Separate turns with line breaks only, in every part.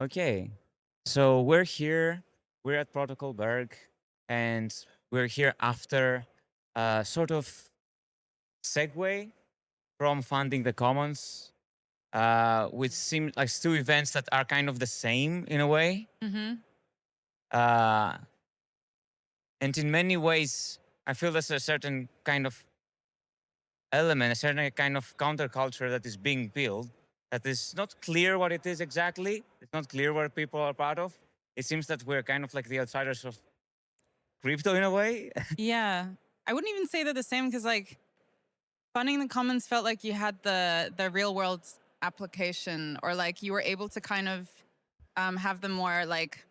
Okay, so we're here. We're at ProtocolBerg, and we're here after a sort of segue from funding the commons, which seem like two events that are kind of the same in a way.
Mm-hmm.
Uh, and in many ways, I feel there's a certain kind of element, a certain kind of counterculture that is being built that is not clear what it is exactly. It's not clear what people are part of. It seems that we're kind of like the outsiders of crypto in a way.
Yeah. I wouldn't even say they're the same because like funding the commons felt like you had the real world application, or like you were able to kind of have the more like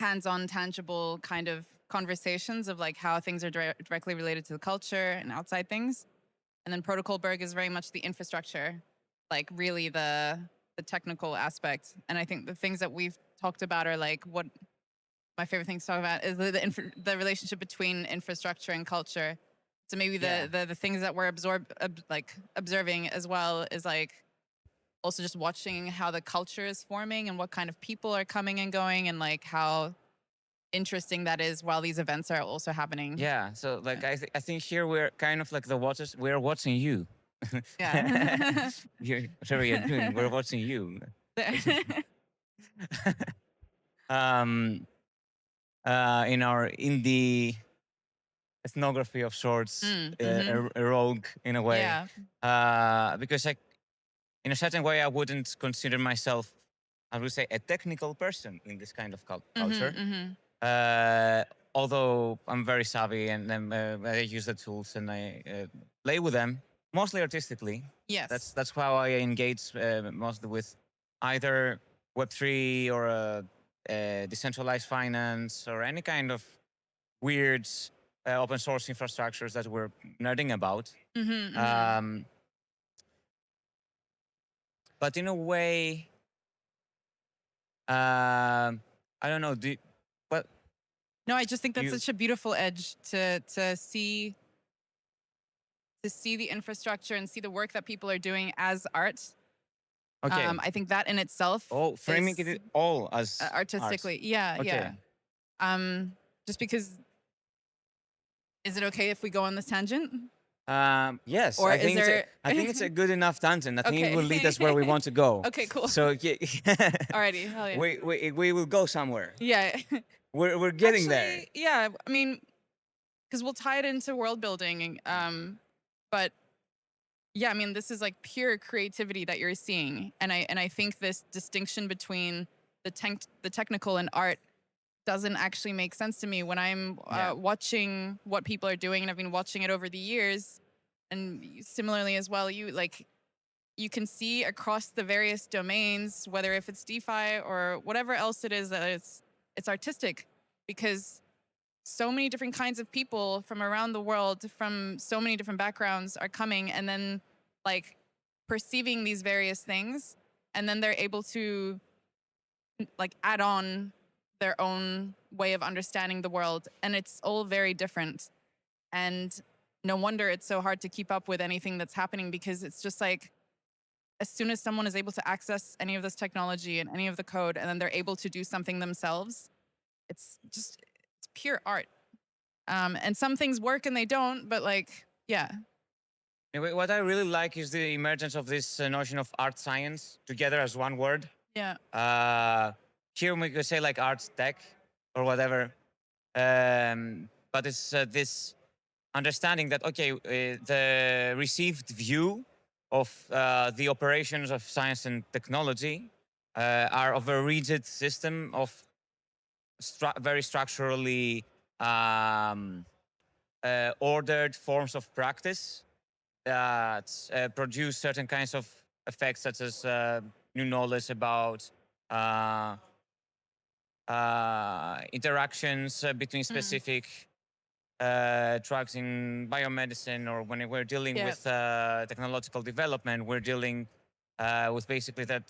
hands-on tangible kind of conversations of like how things are directly related to the culture and outside things. And then ProtocolBerg is very much the infrastructure, like really the technical aspect. And I think the things that we've talked about are like what my favorite thing to talk about is the relationship between infrastructure and culture. So maybe
Yeah.
the things that we're observing as well is like also just watching how the culture is forming and what kind of people are coming and going, and like how interesting that is while these events are also happening.
Yeah. So like I think here we're kind of like the watchers. We're watching you.
Yeah.
Whatever you're doing, we're watching you.
Yeah.
um, in our indie ethnography of sorts,
Mm-hmm.
a rogue in a way,
Yeah.
because like in a certain way I wouldn't consider myself, I would say, a technical person in this kind of culture.
Mm-hmm. Mm-hmm.
Uh, Although I'm very savvy and I use the tools and I play with them mostly artistically.
Yes.
That's how I engage mostly with either Web3 or decentralized finance or any kind of weird open source infrastructures that we're nerding about.
Mm-hmm. Mm-hmm.
Um, but in a way, I don't know. But
No, I just think that's
you
such a beautiful edge to see the infrastructure and see the work that people are doing as art.
okay?
I think that in itself
Oh, framing
is
it all as art.
artistically, yeah, yeah.
Okay.
Um, just because, is it okay if we go on this tangent,
Yes,
or is there?
I think it's a good enough tangent. I think it will lead
Okay,
us where we want to go.
okay, cool.
So yeah,
Alrighty, hell yeah,
we will go somewhere.
yeah.
We're getting there.
Actually, yeah. I mean, because we'll tie it into world building, but yeah, I mean, this is like pure creativity that you're seeing, and I think this distinction between the technical and art doesn't actually make sense to me when I'm
Yeah.
watching what people are doing, and I've been watching it over the years, and similarly as well, you can see across the various domains, whether if it's DeFi or whatever else it is, that it's artistic, because so many different kinds of people from around the world, from so many different backgrounds, are coming and then like perceiving these various things, and then they're able to like add on their own way of understanding the world, and it's all very different. And no wonder it's so hard to keep up with anything that's happening, because it's just like as soon as someone is able to access any of this technology and any of the code, and then they're able to do something themselves, it's pure art. And some things work and they don't, but like, yeah.
Anyway, what I really like is the emergence of this notion of art science together as one word.
Yeah.
Uh, Here we could say like art tech or whatever, but it's this understanding that okay, the received view of the operations of science and technology are of a rigid system of very structurally um, ordered forms of practice that produce certain kinds of effects, such as new knowledge about uh, interactions between
Mm.
specific drugs in biomedicine, or when we're dealing
Yeah.
with technological development, we're dealing with basically that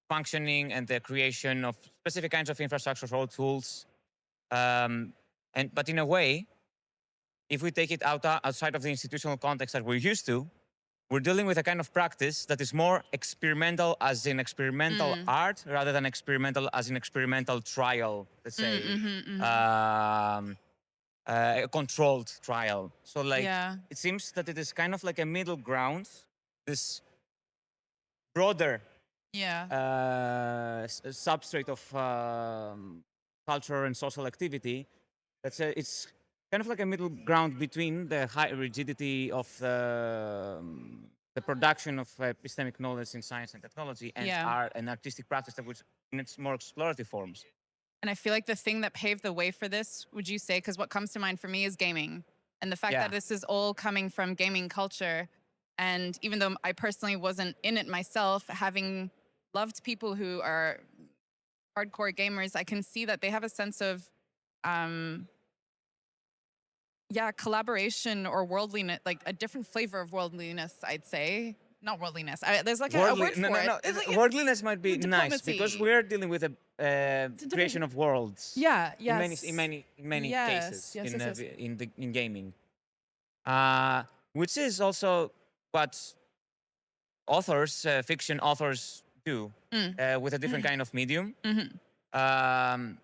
functioning and the creation of specific kinds of infrastructures or tools. And but in a way, if we take it outside of the institutional context that we're used to, we're dealing with a kind of practice that is more experimental, as in experimental
Mm.
art, rather than experimental as in experimental trial, let's
Mm,
say,
mhm, mhm.
a controlled trial. So, like,
Yeah.
it seems that it is kind of like a middle ground, this broader
Yeah.
substrate of culture and social activity. It's kind of like a middle ground between the high rigidity of the production of epistemic knowledge in science and technology and
Yeah.
art and artistic practice, that which in its more explorative forms.
And I feel like the thing that paved the way for this, would you say, because what comes to mind for me is gaming. And the fact that
Yeah.
this is all coming from gaming culture. And even though I personally wasn't in it myself, having loved people who are hardcore gamers, I can see that they have a sense of, um, yeah, collaboration or worldliness, like a different flavor of worldliness, I'd say. Not worldliness. There's like a word
No,
for
no,
it.
no.
It's like
Worldliness might be
it's
nice because
diplomacy.
we're dealing with a
It's a
creation
different.
of worlds
Yeah.
in many,
Yes.
in many
Yes.
cases
Yes. Yes. Yes.
in gaming, uh, which is also what authors, fiction authors, do
Mm.
with a different kind of medium.
Mhm.
Um,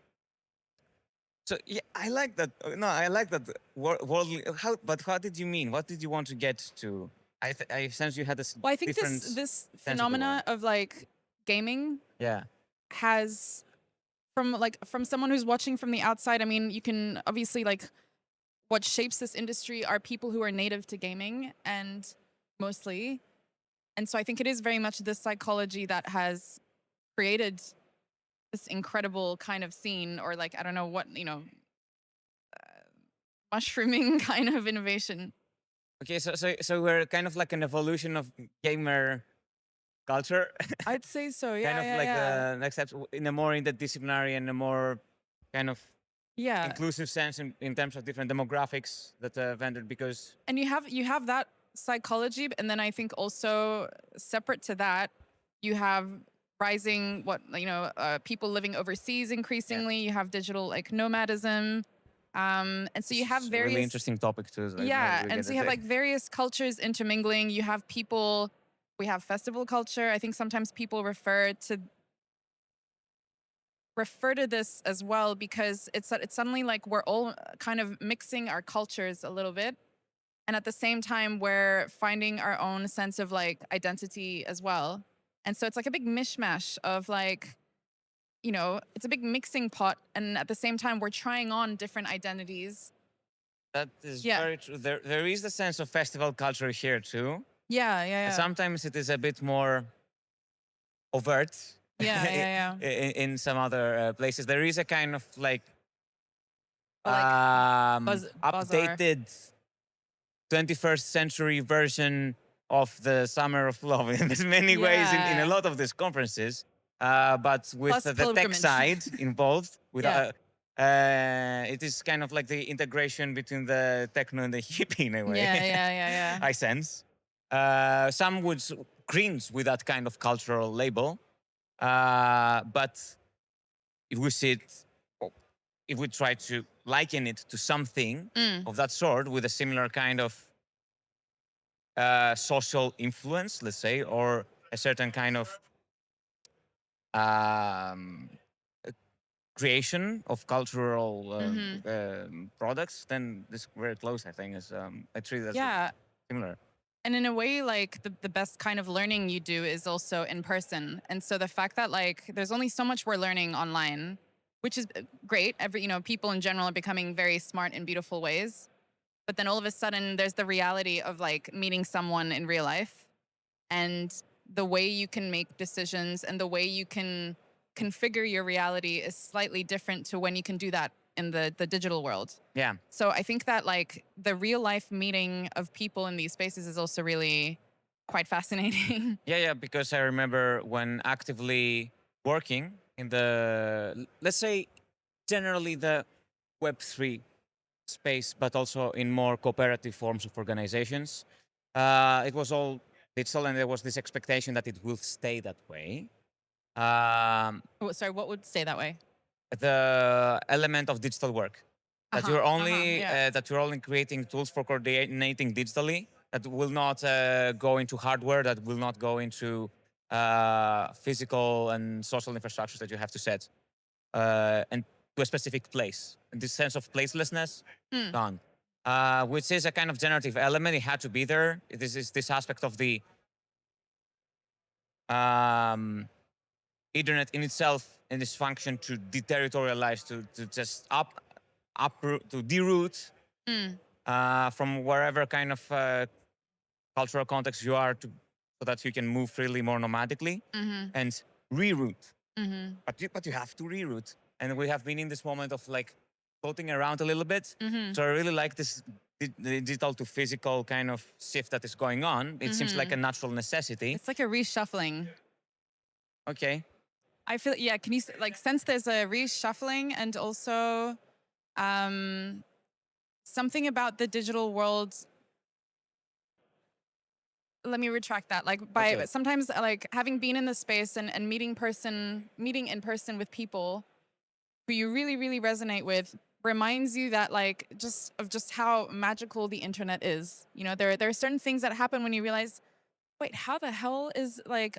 so yeah, I like that. No, I like that worldly. But how did you mean? What did you want to get to? I sense you had a
Well, I think
different
this
sense of the word.
phenomena of like gaming
Yeah.
has from someone who's watching from the outside. I mean, you can obviously like what shapes this industry are people who are native to gaming and mostly. And so I think it is very much this psychology that has created this incredible kind of scene or like I don't know what, mushrooming kind of innovation.
Okay, so we're kind of like an evolution of gamer culture,
I'd say so.
kind
Yeah,
of
yeah,
like
yeah.
the next steps in a more interdisciplinary and a more kind of
Yeah.
inclusive sense in terms of different demographics that have entered. Because
And you have that psychology, and then I think also separate to that, you have rising people living overseas
yeah,
increasingly. You have digital like nomadism, and so you have
it's a really
various
interesting topic too. So I don't know if
yeah,
we
and
get
so you
it
have
there.
like various cultures intermingling. You have people. We have festival culture. I think sometimes people refer to this as well because it's suddenly like we're all kind of mixing our cultures a little bit and at the same time we're finding our own sense of like identity as well, and so it's like a big mishmash of like it's a big mixing pot, and at the same time we're trying on different identities.
That is
Yeah,
very true. There is the sense of festival culture here too.
yeah, yeah, yeah,
Sometimes it is a bit more overt.
yeah, yeah, yeah.
In some other places, there is a kind of like
But like bazaar.
updated 21st century version of the Summer of Love in there's many ways in a
Yeah,
lot of these conferences, but with
plus
the tech
pilgrimage.
side involved.
Yeah,
It is kind of like the integration between the techno and the hippie in a way.
yeah, yeah, yeah, yeah.
I sense. Some would cringe with that kind of cultural label, but if we see it, or if we try to liken it to something
Mm,
of that sort with a similar kind of social influence, let's say, or a certain kind of um, uh, creation of cultural
mm-hmm.
products, then this is very close, I think. Is I treat it as
Yeah.
similar.
And in a way, like the best kind of learning you do is also in person. And so the fact that like there's only so much we're learning online, which is great. People in general are becoming very smart in beautiful ways. But then all of a sudden there's the reality of like meeting someone in real life and the way you can make decisions and the way you can configure your reality is slightly different to when you can do that in the digital world.
Yeah,
So I think that like the real life meeting of people in these spaces is also really quite fascinating.
yeah. Because I remember when actively working in the, let's say, generally the Web3 space, but also in more cooperative forms of organizations. It was all digital, and there was this expectation that it will stay that way. Um,
Oh, sorry, what would stay that way?
the element of digital work,
Uh huh. Uh huh. Yeah.
that you're only creating tools for coordinating digitally, that will not go into hardware, that will not go into physical and social infrastructures that you have to set, and to a specific place. And this sense of placelessness,
Hmm.
gone. Which is a kind of generative element. It had to be there. This is this aspect of the um, internet in itself in this function to deterritorialize, to just uproot, to deroot
Hmm.
from wherever kind of cultural context you are, to so that you can move freely more nomadically
Mm-hmm.
and reroute.
Mm-hmm.
But you have to reroute, and we have been in this moment of like floating around a little bit.
Mm-hmm.
So I really like this digital to physical kind of shift that is going on. It seems like
Mm-hmm.
a natural necessity.
It's like a reshuffling.
Okay.
I feel, yeah, can you like sense there's a reshuffling, and also something about the digital world. Let me retract that. Like by
Okay.
sometimes like having been in the space and meeting in person with people who you really, really resonate with reminds you that like just how magical the internet is. You know, there are certain things that happen when you realize, wait, how the hell is like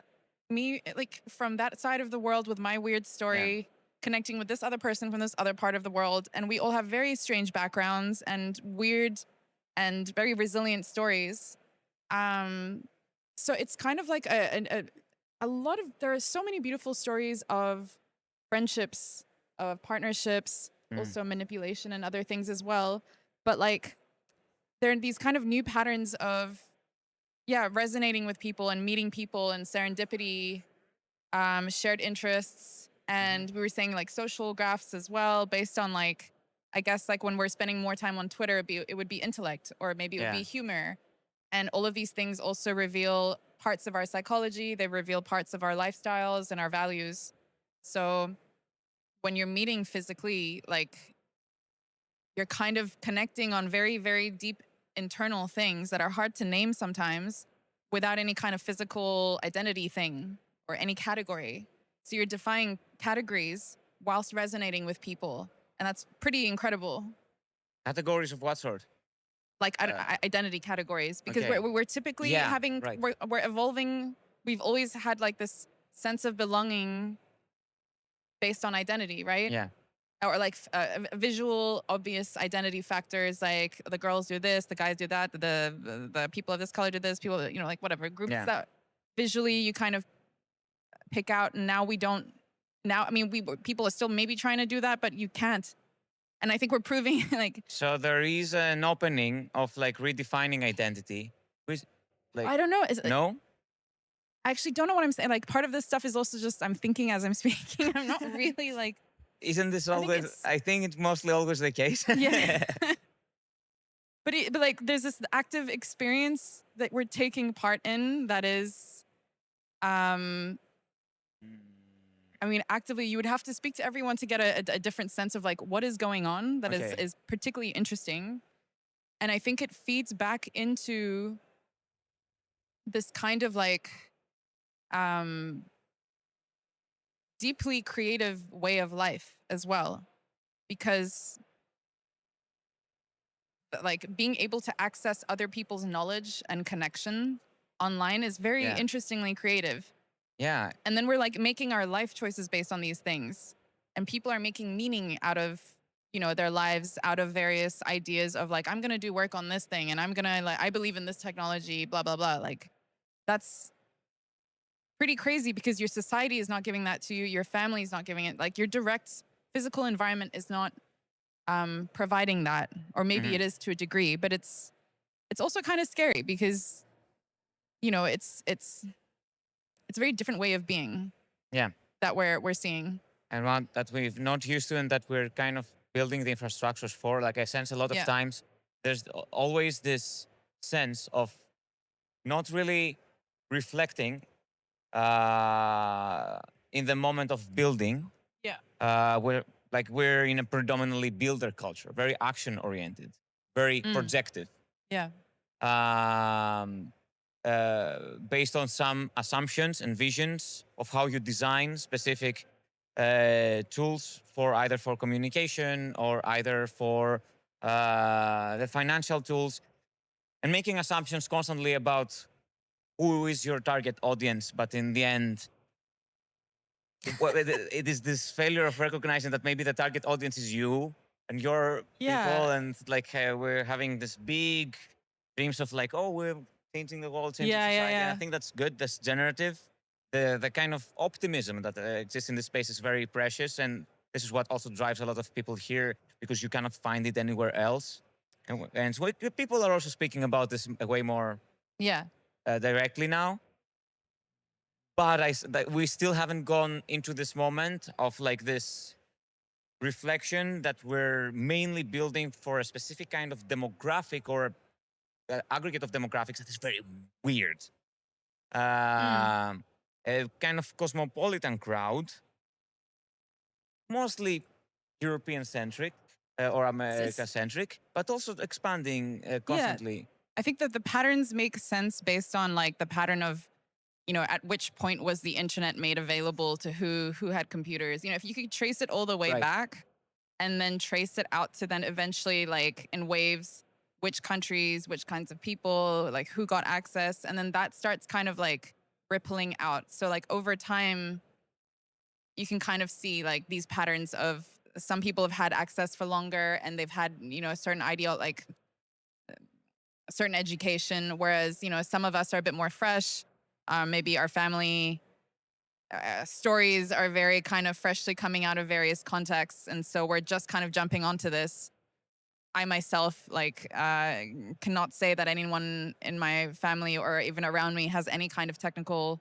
me like from that side of the world with my weird
Yeah.
story connecting with this other person from this other part of the world, and we all have very strange backgrounds and weird and very resilient stories. um so it's kind of like a lot of, there are so many beautiful stories of friendships, of partnerships,
Mm.
also manipulation and other things as well, but like there are these kind of new patterns of, yeah, resonating with people and meeting people and serendipity, shared interests.
Mhm.
And we were saying like social graphs as well, based on like, I guess like when we're spending more time on Twitter, it would be intellect, or maybe it would
Yeah.
be humor. And all of these things also reveal parts of our psychology. They reveal parts of our lifestyles and our values. So when you're meeting physically, like you're kind of connecting on very, very deep internal things that are hard to name sometimes without any kind of physical identity thing or any category. So you're defying categories whilst resonating with people. And that's pretty incredible.
Categories of what sort?
Like
Uh,
identity categories, because
okay.
we're typically
Yeah. Right.
we're evolving. We've always had like this sense of belonging based on identity, right?
Yeah.
Or like visual obvious identity factors, like the girls do this, the guys do that, the people of this color do this, people, you know, like whatever groups
Yeah.
that visually you kind of pick out. And now we don't, now I mean we people are still maybe trying to do that, but you can't. And I think we're proving like,
So there is an opening of like redefining identity. Which, like,
I don't know,
no,
I actually don't know what I'm saying. Like part of this stuff is also just I'm thinking as I'm speaking. I'm not really like,
isn't this
I think
always?
it's,
I think it's mostly always the case.
yeah. But like there's this active experience that we're taking part in that is, um I mean, actively you would have to speak to everyone to get a different sense of like what is going on that
Okay.
is particularly interesting. And I think it feeds back into this kind of like um deeply creative way of life as well, because like being able to access other people's knowledge and connection online is very
Yeah.
interestingly creative.
Yeah.
And then we're like making our life choices based on these things. And people are making meaning out of, you know, their lives, out of various ideas of like, I'm going to do work on this thing and I'm going to like, I believe in this technology, blah, blah, blah. Like that's pretty crazy because your society is not giving that to you. Your family is not giving it. Like your direct physical environment is not providing that, or maybe
Mhm.
it is to a degree, but it's also kind of scary because, you know, it's a very different way of being
Yeah.
that we're seeing.
And one that we've not used to, and that we're kind of building the infrastructures for. Like I sense a lot of
Yeah.
times, there's always this sense of not really reflecting in the moment of building.
Yeah.
We're in a predominantly builder culture, very action oriented, very
Mm.
projective,
Yeah.
um, based on some assumptions and visions of how you design specific tools for either for communication or either for the financial tools. and making assumptions constantly about who is your target audience. But in the end, it is this failure of recognizing that maybe the target audience is you and your
Yeah.
people, and like we're having this big dreams of like, oh, we're changing the world, changing
Yeah, yeah,
society, and I
yeah.
think that's good. That's generative. The kind of optimism that exists in this space is very precious, and this is what also drives a lot of people here because you cannot find it anywhere else. And so people are also speaking about this way more
Yeah.
directly now. But that we still haven't gone into this moment of like this reflection that we're mainly building for a specific kind of demographic or aggregate of demographics that is very weird.
Mm.
A kind of cosmopolitan crowd, mostly European centric or
It's-
America centric, but also expanding
yeah.
constantly.
I think that the patterns make sense based on like the pattern of, at which point was the internet made available to who had computers. If you could trace it all the way
Right.
back and then trace it out to then eventually like in waves, which countries, which kinds of people, like who got access, and then that starts kind of like rippling out. So like over time, you can kind of see like these patterns of some people have had access for longer and they've had, a certain ideal, like a certain education, whereas, some of us are a bit more fresh. Maybe our family stories are very kind of freshly coming out of various contexts. And so we're just kind of jumping onto this. I myself, like, cannot say that anyone in my family or even around me has any kind of technical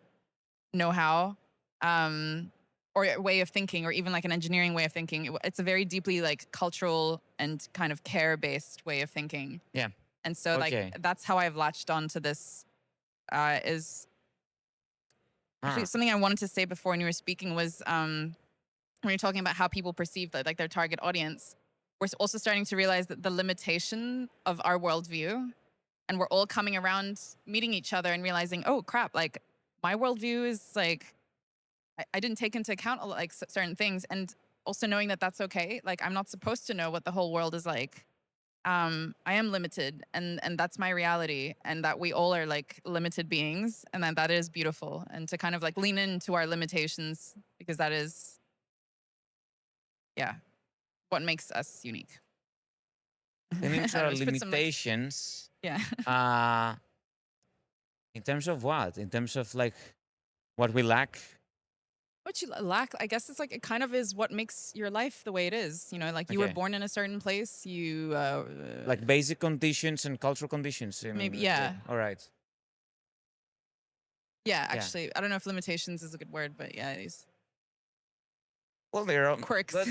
know-how, um, or way of thinking, or even like an engineering way of thinking. It's a very deeply like cultural and kind of care-based way of thinking.
Yeah.
And so like
Okay.
that's how I've latched on to this. Is actually
Ah.
something I wanted to say before when you were speaking was when you're talking about how people perceive like their target audience. We're also starting to realize that the limitation of our worldview, and we're all coming around meeting each other and realizing, oh crap, like my worldview is like I didn't take into account like certain things, and also knowing that that's okay. Like I'm not supposed to know what the whole world is like. I am limited, and that's my reality, and that we all are like limited beings, and that is beautiful, and to kind of like lean into our limitations because that is, yeah, what makes us unique.
And
I
into
don't know,
our
just put some like,
limitations,
yeah.
uh, in terms of what? In terms of like what we lack?
What you lack, I guess it's like it kind of is what makes your life the way it is. Like you were
Okay.
born in a certain place. You
Like basic conditions and cultural conditions. I
maybe
mean, okay.
yeah,
All right.
yeah.
Yeah.
Actually, I don't know if limitations is a good word, but yeah, these
Well, there are,
quirks.
but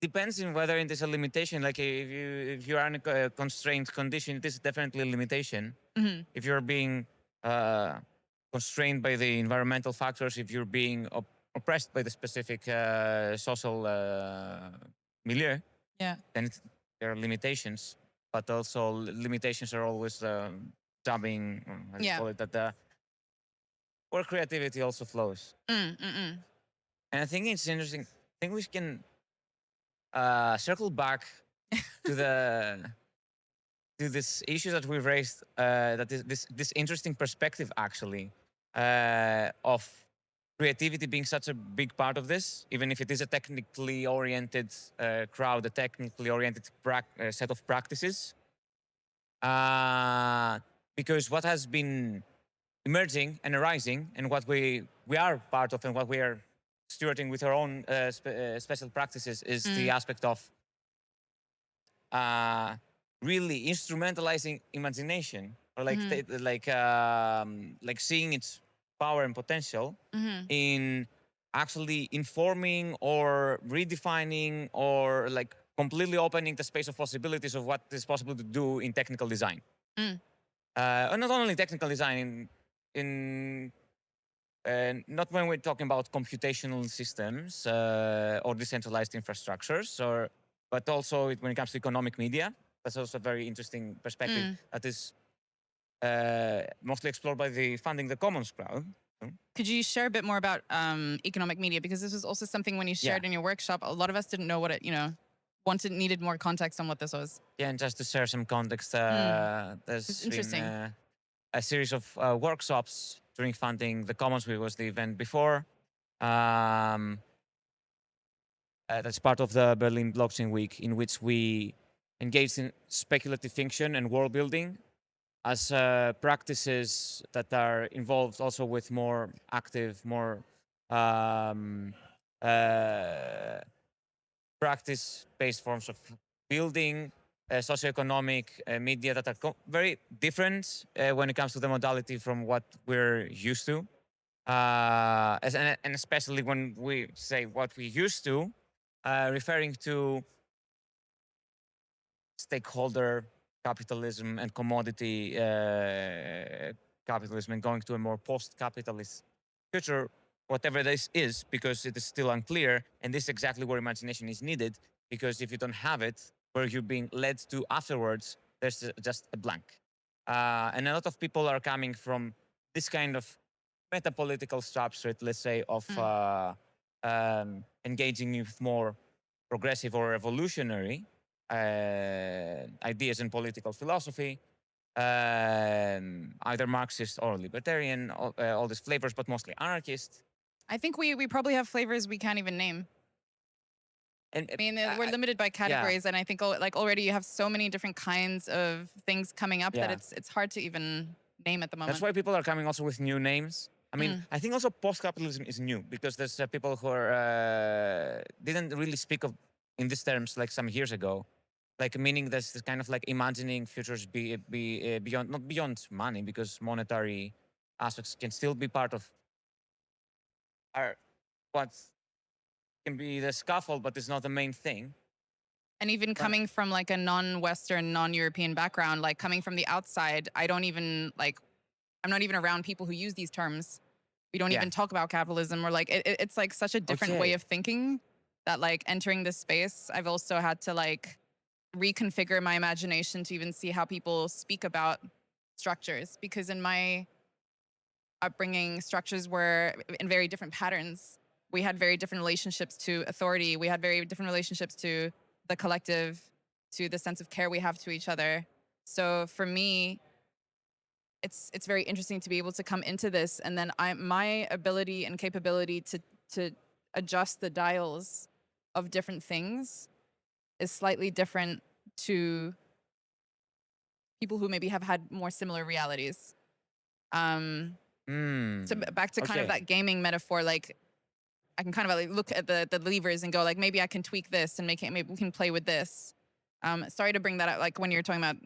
depends on whether it is a limitation. Like if you are in a constrained condition, it is definitely a limitation.
Mhm.
If you're being uh, constrained by the environmental factors, if you're being oppressed by the specific social milieu,
Yeah,
then there are limitations. But also limitations are always dubbing, how do you
yeah.
call it, that where creativity also flows.
Mm, mm, mm.
And I think it's interesting. I think we can circle back to the to this issue that we've raised. That is this interesting perspective actually of creativity being such a big part of this, even if it is a technically oriented crowd, a technically oriented set of practices. Because what has been emerging and arising, and what we are part of, and what we are stewarding with our own special practices, is the
Mm,
aspect of uh, really instrumentalizing imagination, or like
mhm,
like seeing its power and potential
mhm,
in actually informing or redefining or like completely opening the space of possibilities of what is possible to do in technical design.
mm.
And not only technical design, in not when we're talking about computational systems or decentralized infrastructures, but also when it comes to economic media. That's also a very interesting perspective
Mm.
that is mostly explored by the Funding the Commons crowd.
Could you share a bit more about economic media? Because this was also something when you
Yeah.
shared in your workshop, a lot of us didn't know what it needed more context on what this was.
Yeah, and just to share some context,
It's
there's been
interesting.
a series of workshops during funding the Commons, which was the event before. Um, that's part of the Berlin Blockchain Week, in which we engaged in speculative fiction and world building as practices that are involved also with more active, more um, uh, practice-based forms of building socioeconomic media that are very different when it comes to the modality from what we're used to. And especially when we say what we used to, referring to stakeholder capitalism and commodity capitalism and going to a more post-capitalist future, whatever this is, because it is still unclear. And this is exactly where imagination is needed, because if you don't have it, where you're being led to afterwards, there's just a blank. And a lot of people are coming from this kind of metapolitical substrate, let's say, of engaging with more progressive or revolutionary ideas in political philosophy, either Marxist or libertarian, all these flavors, but mostly anarchist.
I think we probably have flavors we can't even name.
And
I mean, we're limited by
yeah,
categories, and I think like already you have so many different kinds of things coming up that
yeah.
it's hard to even name at the
That's
moment.
why people are coming also with new names. I mean, I think also post-capitalism is new because there's people who are, didn't really speak of in these terms like some years ago, like meaning there's this kind of like imagining futures be beyond, not beyond money, because monetary aspects can still be part of our what can be the scaffold, but it's not the main thing.
And even
But
coming from like a non-Western, non-European background, like coming from the outside, I don't even like, I'm not even around people who use these terms. We don't
yeah,
even talk about capitalism or like, it's like such a different way
okay,
of thinking that like entering this space, I've also had to like reconfigure my imagination to even see how people speak about structures. Because in my upbringing, structures were in very different patterns. We had very different relationships to authority. We had very different relationships to the collective, to the sense of care we have to each other. So for me, it's very interesting to be able to come into this, and then my ability and capability to adjust the dials of different things is slightly different to people who maybe have had more similar realities. Um, so back to kind of
okay.
that gaming metaphor, like I can kind of like look at the levers and go like, maybe I can tweak this and make it, maybe we can play with this. Sorry to bring that up, like when you're talking about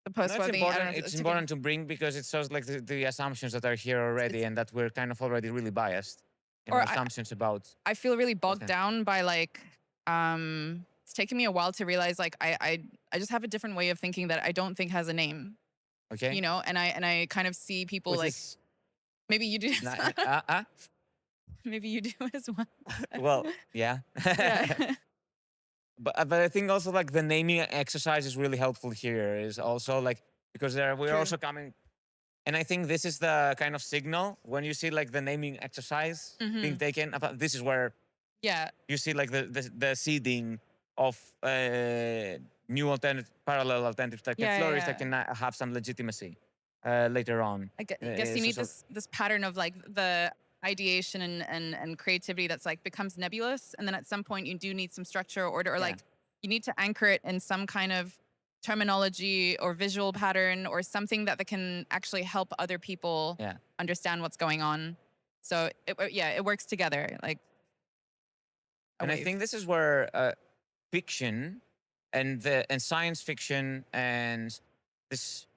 the
No,
post
it's
well-being, I don't
important.
know if
It's
to give,
important to bring because it shows like the assumptions that are here already,
it's,
and that we're kind of already really biased in our
or
assumptions about
I feel really
those
bogged
kinds.
down by like, it's taken me a while to realize like I just have a different way of thinking that I don't think has a name,
Okay,
you know, and I kind of see people
which
like,
is
maybe you do as well. Maybe you do as well.
well, yeah.
Yeah.
But I think also like the naming exercise is really helpful here. Is also like because we're
True.
also coming, and I think this is the kind of signal when you see like the naming exercise being
Hmm.
taken. This is where
Yeah.
you see like the seeding of new alternative, parallel alternatives that can
Yeah. Yeah.
flourish, that
Yeah.
can have some legitimacy later on.
I guess you
So,
need
so
this pattern of like the ideation and creativity that's like becomes nebulous, and then at some point you do need some structure or order, or
yeah,
like you need to anchor it in some kind of terminology or visual pattern or something that can actually help other people
yeah.
understand what's going on. So yeah, it works together like a
And I
wave.
think this is where fiction and science fiction and this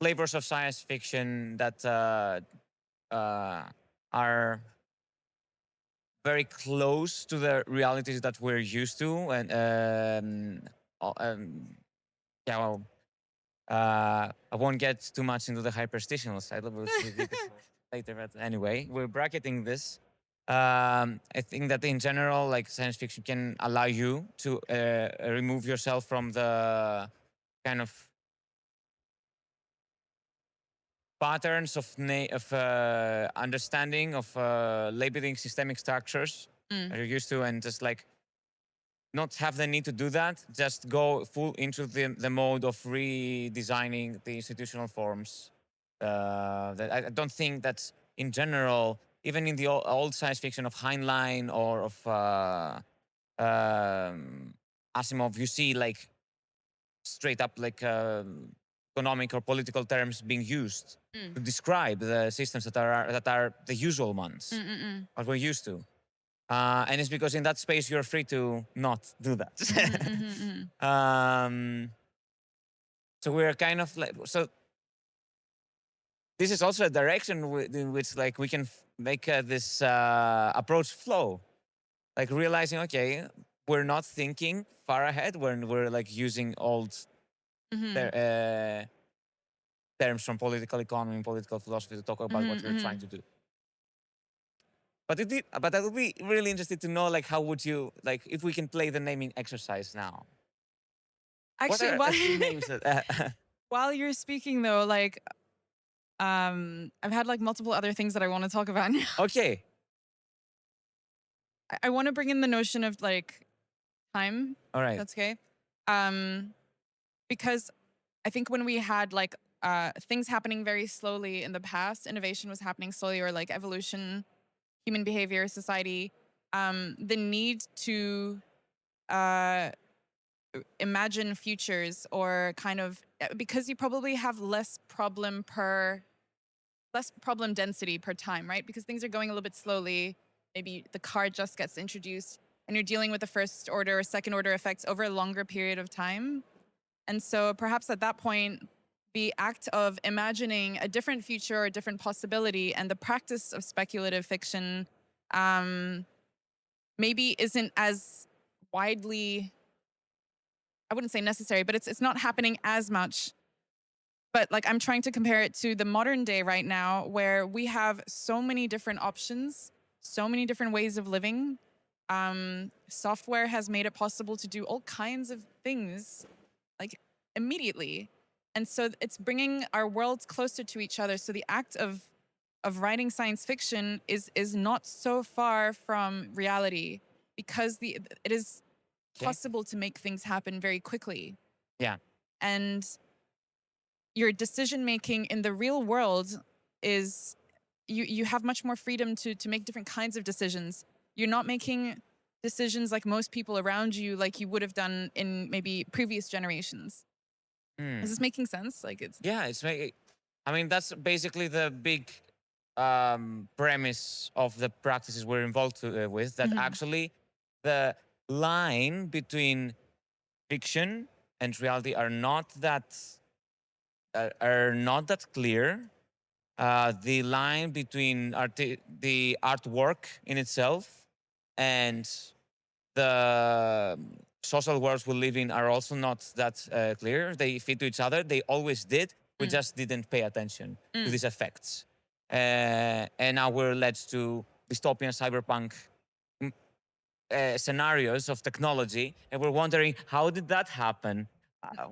flavors of science fiction that uh, are very close to the realities that we're used to, and uh, um, yeah, well, I won't get too much into the hyperstitional side. We'll leave it later. But anyway, we're bracketing this. I think that in general, like science fiction can allow you to remove yourself from the kind of patterns of understanding of labeling systemic structures that
Mm.
you're used to, and just like not have the need to do that, just go full into the mode of redesigning the institutional forms. That I don't think that in general, even in the old science fiction of Heinlein or of Asimov, you see like straight up like economic or political terms being used to
Mm.
describe the systems that are the usual ones,
Mm-mm-mm.
what we're used to. And it's because in that space you're free to not do that.
Mm-hmm.
um, so we're kind of like so. This is also a direction in which like we can make this approach flow, like realizing okay, we're not thinking far ahead when we're like using old
Mm-hmm.
ter- terms from political economy and political philosophy to talk about what we're trying
Mm-hmm.
to do. But I would be really interested to know like how would you like if we can play the naming exercise now. What
Actually,
are a few names that?
while you're speaking though, like I've had like multiple other things that I want to talk about now.
Okay,
I want to bring in the notion of like time.
all right.
That's okay. Um, because I think when we had like things happening very slowly in the past, innovation was happening slowly, or like evolution, human behavior, society, the need to uh, imagine futures or kind of because you probably have less problem density per time, right? Because things are going a little bit slowly. Maybe the car just gets introduced and you're dealing with the first order or second order effects over a longer period of time. And so perhaps at that point, the act of imagining a different future or a different possibility and the practice of speculative fiction um, maybe isn't as widely, I wouldn't say necessary, but it's not happening as much. But like I'm trying to compare it to the modern day right now where we have so many different options, so many different ways of living. Software has made it possible to do all kinds of things like immediately. And so it's bringing our worlds closer to each other. So the act of writing science fiction is not so far from reality because it is
Okay.
possible to make things happen very quickly.
Yeah.
And your decision making in the real world is you have much more freedom to make different kinds of decisions. You're not making decisions like most people around you like you would have done in maybe previous generations.
Hmm.
Is this making sense? Like it's
Yeah. I mean, that's basically the big premise of the practices we're involved with. That
Mhm.
actually the line between fiction and reality are not that clear. The line between the artwork in itself and the social worlds we live in are also not that clear. They fit to each other. They always did. We
Mm,
just didn't pay attention to
mm.
these effects. And now we're led to dystopian cyberpunk mm, scenarios of technology, and we're wondering how did that happen? Uh,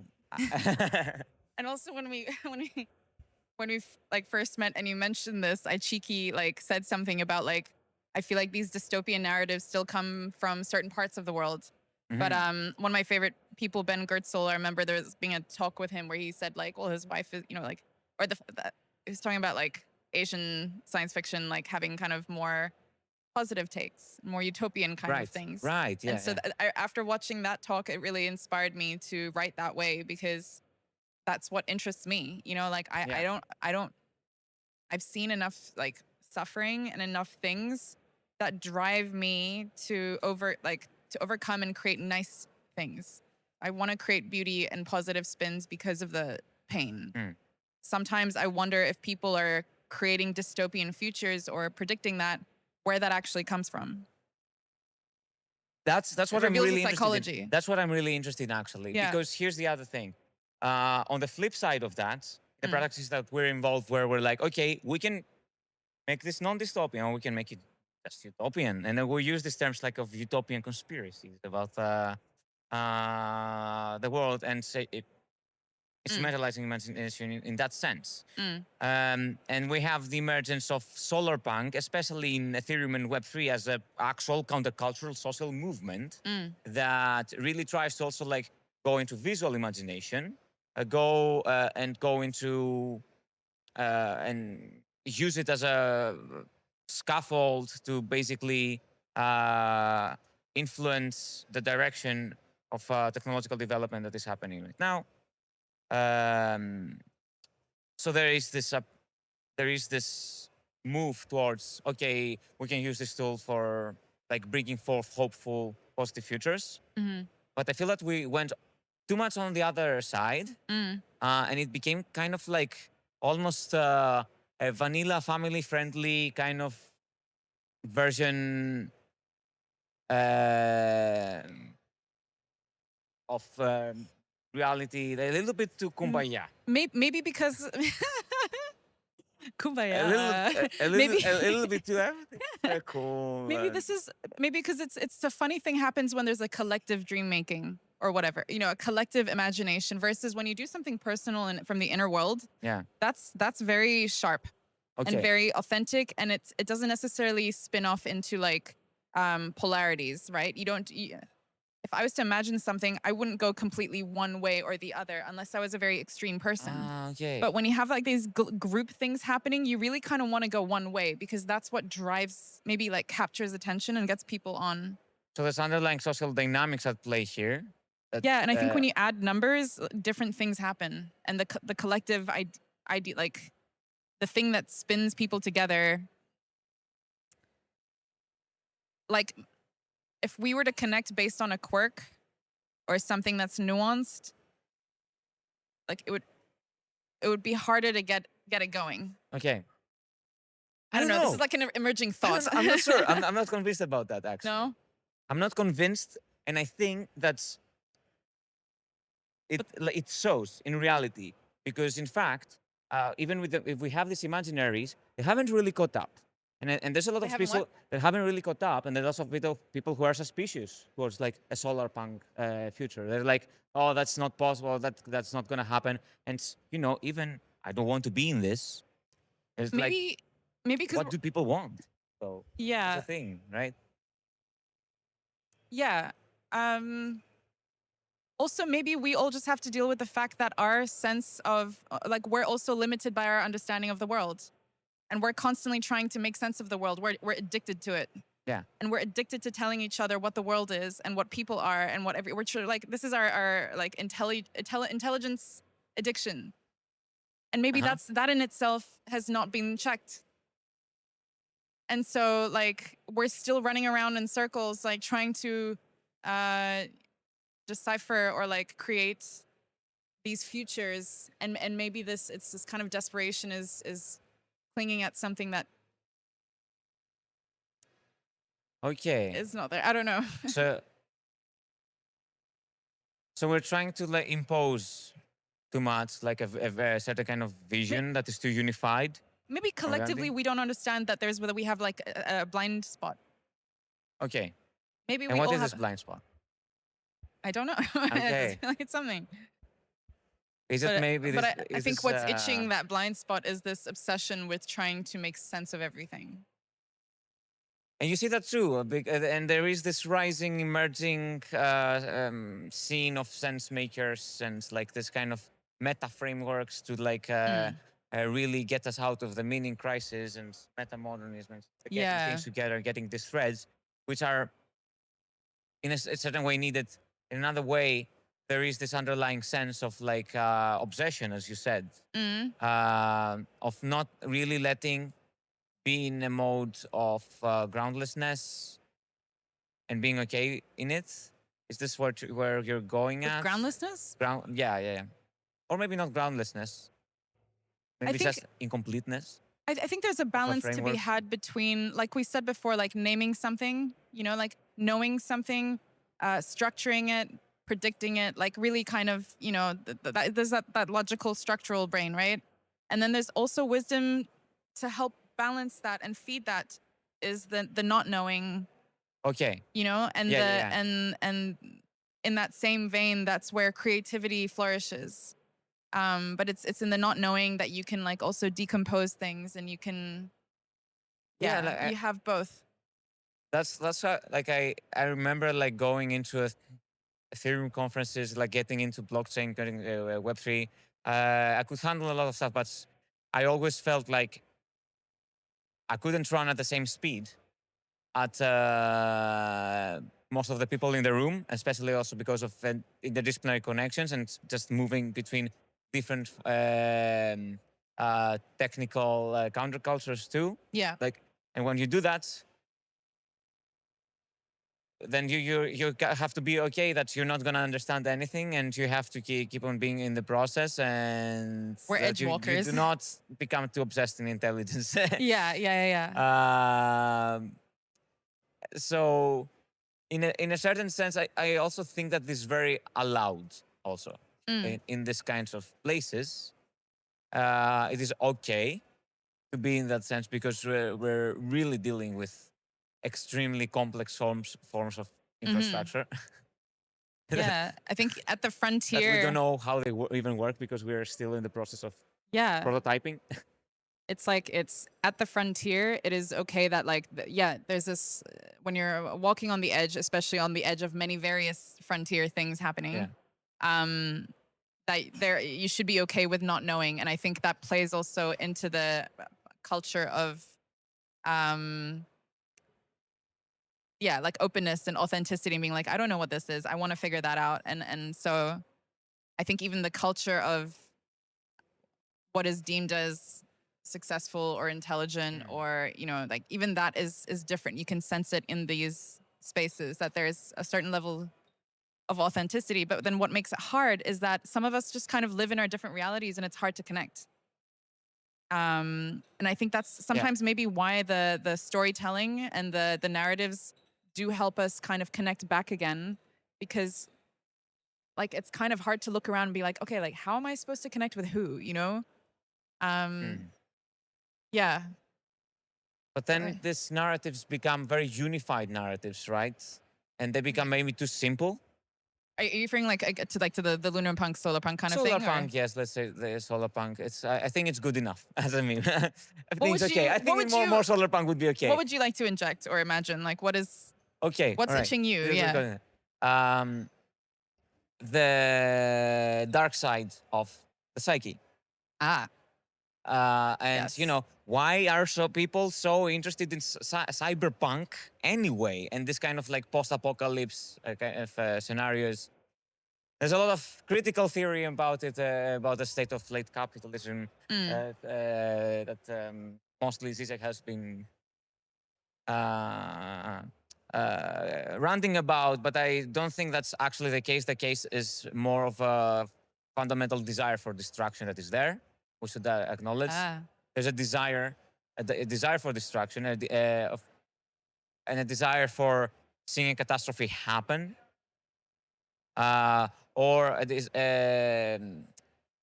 And also when we like first met and you mentioned this, I cheeky like said something about like I feel like these dystopian narratives still come from certain parts of the world. But
Mhm.
one of my favorite people, Ben Gertzel, I remember there was being a talk with him where he said like, well, his wife is, like, or he was talking about like Asian science fiction, like having kind of more positive takes, more utopian kind of
Right,
things.
right,
And
yeah,
so
yeah,
after watching that talk, it really inspired me to write that way because that's what interests me. Like
yeah.
I don't I've seen enough like suffering and enough things that drive me to overcome and create nice things. I want to create beauty and positive spins because of the pain.
Mm.
Sometimes I wonder if people are creating dystopian futures or predicting that where that actually comes from.
That's
It
what I'm
reveals the
really interested in.
psychology.
That's what I'm really interested in, actually.
Yeah.
Because here's the other thing. On the flip side of that, the
Mm.
practices that we're involved, where we're like, okay, we can make this non-dystopian, or we can make it just utopian, and then we'll use these terms like of utopian conspiracies about the world, and say it. instrumentalizing imagination in that sense.
Mm.
And we have the emergence of Solarpunk, especially in Ethereum and Web3, as an actual countercultural social movement that really tries to also like go into visual imagination, go into and use it as a scaffold to basically influence the direction of technological development that is happening right now. So there is this move towards, okay, we can use this tool for like bringing forth hopeful, positive futures. But I feel that we went too much on the other side, and it became kind of like almost a vanilla, family-friendly kind of version of reality, a little bit too kumbaya.
Maybe because kumbaya.
A little bit too everything. Cool.
Maybe this is because it's a funny thing happens when there's a collective dream making or whatever, a collective imagination versus when you do something personal and from the inner world.
Yeah.
That's very sharp and very authentic, and it doesn't necessarily spin off into like polarities, right? If I was to imagine something, I wouldn't go completely one way or the other unless I was a very extreme person. But when you have like these group things happening, you really kind of want to go one way because that's what drives, maybe like captures attention and gets people on.
So there's underlying social dynamics at play here.
Yeah, and I think when you add numbers, different things happen. And the collective idea, like the thing that spins people together, like if we were to connect based on a quirk or something that's nuanced, like it would be harder to get it going.
Okay.
I don't know. This is like an emerging thought.
I'm not sure. I'm not convinced about that, actually.
No?
I'm not convinced, and I think that's it shows in reality. Because in fact, even if we have these imaginaries, they haven't really caught up. And there's a lot of people that haven't really caught up, and there's lots of people who are suspicious towards like a Solarpunk future. They're like, oh, that's not possible. That's not gonna happen. And even I don't want to be in this. It's
maybe because
what do people want? So
yeah,
it's a thing, right?
Yeah. Also, maybe we all just have to deal with the fact that our sense of like we're also limited by our understanding of the world. And we're constantly trying to make sense of the world. We're addicted to it.
Yeah.
And we're addicted to telling each other what the world is and what people are and what we're like, this is our like intelligence addiction. And maybe that in itself has not been checked. And so like we're still running around in circles, like trying to decipher or like create these futures. And maybe it's this kind of desperation is clinging at something that is not there. I don't know.
So we're trying to like impose too much, like a certain kind of vision that is too unified.
Maybe collectively we don't understand that there's whether we have like a blind spot.
Okay.
Maybe
and what is this blind spot?
I don't know.
Okay.
It's something.
Is it maybe this?
I think what's itching that blind spot is this obsession with trying to make sense of everything.
And you see that too, and there is this rising, emerging scene of sense makers and like this kind of meta frameworks to like really get us out of the meaning crisis and meta-modernism and getting things together, getting these threads, which are in a certain way needed. In another way, there is this underlying sense of like obsession, as you said, of not really letting be in a mode of groundlessness and being okay in it. Is this where you're going at?
Groundlessness?
Yeah. Or maybe not groundlessness. Maybe just incompleteness.
I think there's a balance to be had between, like we said before, like naming something, like knowing something, structuring it, predicting it, like really kind of, there's that logical structural brain, right? And then there's also wisdom to help balance that and feed that is the not knowing.
Okay.
And and in that same vein, that's where creativity flourishes. But it's in the not knowing that you can like also decompose things, and you can,
Yeah,
yeah, you have both.
that's how, like I remember like going into a Ethereum conferences, like getting into blockchain, getting Web3. I could handle a lot of stuff, but I always felt like I couldn't run at the same speed at most of the people in the room, especially also because of interdisciplinary connections and just moving between different technical countercultures too.
Yeah.
Like, and when you do that, then have to be okay that you're not gonna understand anything, and you have to keep on being in the process, and
We're
that
edge
you do
walkers.
not become too obsessed in intelligence.
Yeah, yeah, yeah,
um, so in a certain sense, I also think that this is very allowed also
yeah.
in these kinds of places. It is okay to be in that sense because we're really dealing with extremely complex forms of
Hmm.
infrastructure
Yeah, I think at the
that we don't
frontier,
know how they even work because we're still in the process of
yeah,
prototyping.
it's like it's at the frontier. It is okay that like yeah, there's this when you're walking on the edge, especially on the edge of many various frontier things
Yeah.
happening. Um, that there you should be okay with not knowing, and I think that plays also into the culture of um yeah, like openness and authenticity, and being like, I don't know what this is, I want to figure that out. And so I think even the culture of what is deemed as successful or intelligent,
Mm.
or like even that is different. You can sense it in these spaces that there's a certain level of authenticity. But then what makes it hard is that some of us just kind of live in our different realities, and it's hard to connect. And I think that's
Yeah.
sometimes maybe why the storytelling and the narratives do help us kind of connect back again, because like it's kind of hard to look around and be like, okay, like how am I supposed to connect with who? Um,
Mm.
yeah.
But
So,
then these narratives become very unified narratives, right? And they become maybe too simple.
are you referring like to the lunar punk, solar punk kind of thing, or
Solarpunk, yes, let's say the Solarpunk. I think it's good enough as a meme. I
what
think it's
would
okay.
you
I
what
think
would
more
you
Solarpunk would be
what
okay.
would you like to inject or imagine? Like
Okay, all
what's
right.
itching you?
This is
Yeah.
good. Um, the dark side of the psyche.
Ah,
And
yes.
why are people so interested in cyberpunk anyway, and this kind of like post-apocalypse kind of scenarios? There's a lot of critical theory about it, about the state of late capitalism,
Mm,
that mostly Zizek has been uh, ranting about, but I don't think that's actually the case. The case is more of a fundamental desire for destruction that is there. We should acknowledge
ah.
there's a desire, a desire for destruction, and a desire for seeing a catastrophe happen, or it is,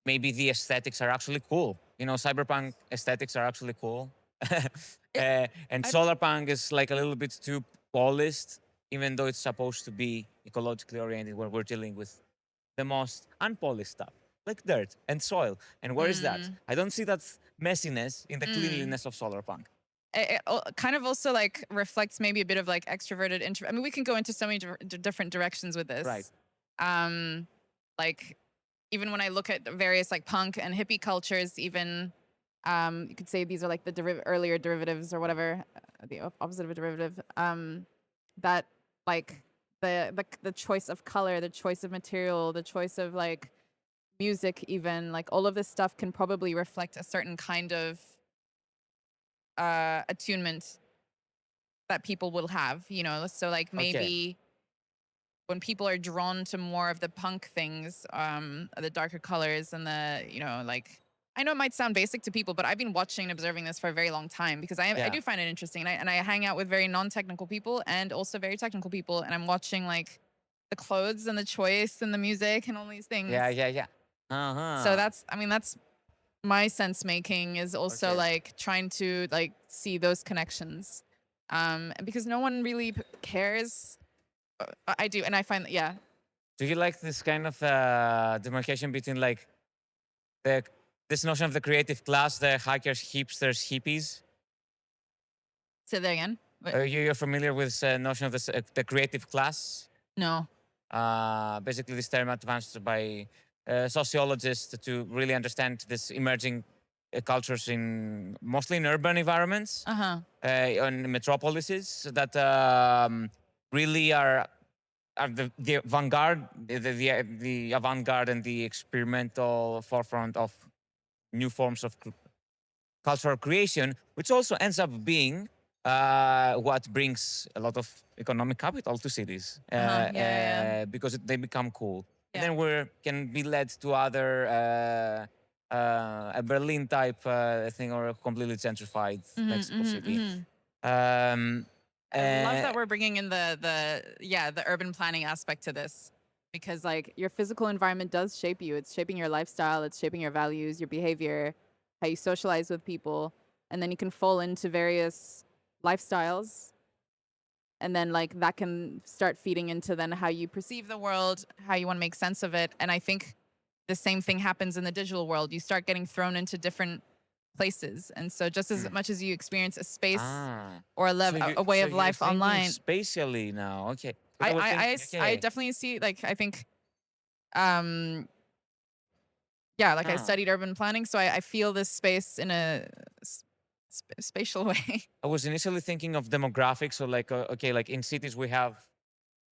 maybe the aesthetics are actually cool. Cyberpunk aesthetics are actually cool.
It,
And
I
Solarpunk is like a little bit too polished, even though it's supposed to be ecologically oriented, where we're dealing with the most unpolished stuff, like dirt and soil. And where is that?
mm,
I don't see that messiness in the
mm.
cleanliness of Solarpunk.
Kind of also like reflects maybe a bit of like extroverted intro. I mean, we can go into so many different directions with
Right.
this. Um, like even when I look at the various like punk and hippie cultures, even you could say these are like the earlier derivatives or whatever, the opposite of a derivative. That like the choice of color, the choice of material, the choice of like music, even like all of this stuff can probably reflect a certain kind of attunement that people will have, so like
Okay.
maybe when people are drawn to more of the punk things, the darker colors and like I know it might sound basic to people, but I've been watching and observing this for a very long time because I
Yeah.
do find it interesting, and I hang out with very non-technical people and also very technical people, and I'm watching like the clothes and the choice and the music and all these
Yeah.
things.
Yeah. Yeah. Uh
So
huh.
that's my sense making, is also
Okay.
like trying to like see those connections, and because no one really cares. I do, and I find that, yeah.
Do you like this kind of demarcation between like the this notion of the creative class, the hackers, hipsters, hippies.
Say that again.
You're familiar with the notion of the creative class?
No.
Basically, this term advanced by sociologists to really understand this emerging cultures in mostly in urban environments,
Uh-huh.
in metropolises that really are the vanguard, the avant-garde and the experimental forefront of new forms of cultural creation, which also ends up being what brings a lot of economic capital to cities
Uh-huh. Yeah.
because they become cool. And
Yeah.
then we can be led to either a Berlin type thing or a completely gentrified Mexico City. Um,
I love
uh,
that we're bringing in the urban planning aspect to this.
Because like your physical environment does shape you. It's shaping your lifestyle, it's shaping your values, your behavior, how you socialize with people, and then you can fall into various lifestyles. And then like that can start feeding into then how you
Perceive the world, how you want to make sense of it. And I think the same thing happens in the digital world. You start getting thrown into different places. And so just as much as you experience a space or a way of life
you're thinking
online,
spatially now. Okay.
I definitely see, like, I think, yeah, like I studied urban planning, so I feel this space in a spatial way.
I was initially thinking of demographics. So like, okay, like in cities we have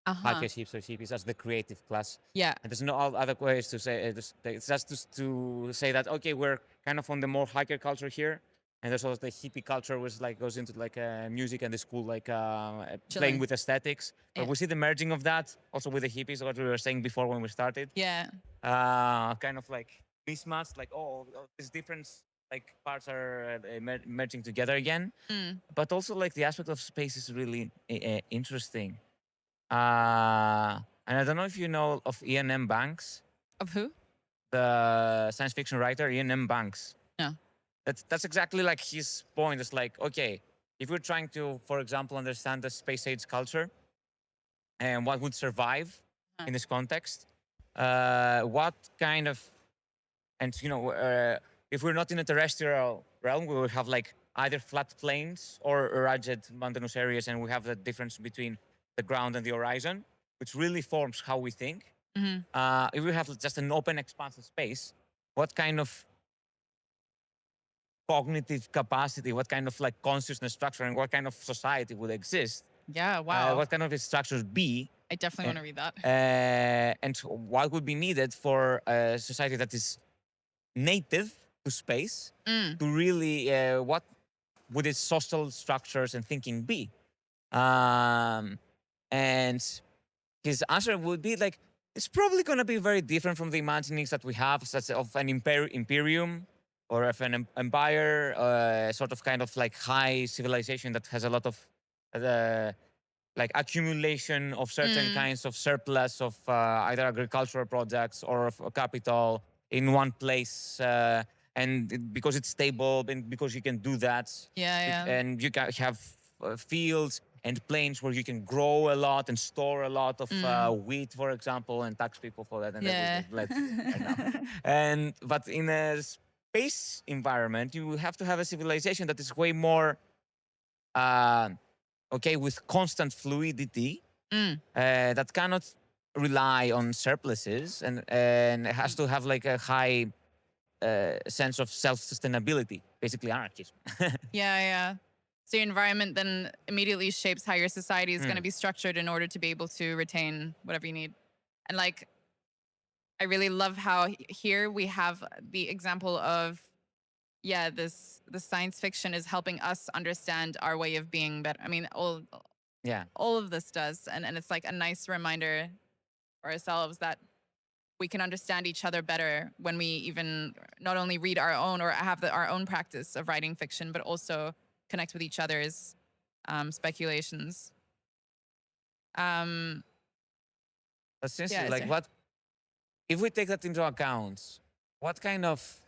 hackers, hipsters, hippies as the creative class.
Yeah.
And there's no other ways to say it. It's just to say that, okay, we're kind of on the more hacker culture here. And there's also the hippie culture, which like goes into like music and the school, like playing with aesthetics. But we see the merging of that also with the hippies, what we were saying before when we started.
Yeah.
Kind of like mismatch, like all these different like parts are merging together again. But also like the aspect of space is really interesting. And I don't know if you know of Ian M. Banks,
Of who?
the science fiction writer Ian M. Banks.
No.
That's exactly like his point. It's like, okay, if we're trying to, for example, understand the space age culture and what would survive in this context, what kind of, and you know, if we're not in a terrestrial realm, we would have like either flat plains or rugged mountainous areas, and we have the difference between the ground and the horizon, which really forms how we think. If we have just an open, expansive space, what kind of cognitive capacity, what kind of like consciousness structure, and what kind of society would exist?
Yeah. Wow.
What kind of structures be?
I definitely want to read that.
And what would be needed for a society that is native to space to really, what would its social structures and thinking be? And his answer would be like, it's probably going to be very different from the imaginings that we have, such of an imperium or of an empire, sort of kind of like high civilization that has a lot of like accumulation of certain kinds of surplus of either agricultural products or of capital in one place. And because it's stable and because you can do that. And you can have fields and plains where you can grow a lot and store a lot of wheat, for example, and tax people for that. And that will get right now. But in a space environment, you have to have a civilization that is way more okay with constant fluidity, that cannot rely on surpluses, and it has to have like a high sense of self-sustainability, basically anarchism.
Yeah. So your environment then immediately shapes how your society is going to be structured in order to be able to retain whatever you need. And like, I really love how here we have the example of, the science fiction is helping us understand our way of being better. I mean, all of this does. And it's like a nice reminder for ourselves that we can understand each other better when we even not only read our own or have our own practice of writing fiction, but also connect with each other's speculations.
That's interesting. Like, what if we take that into account? What kind of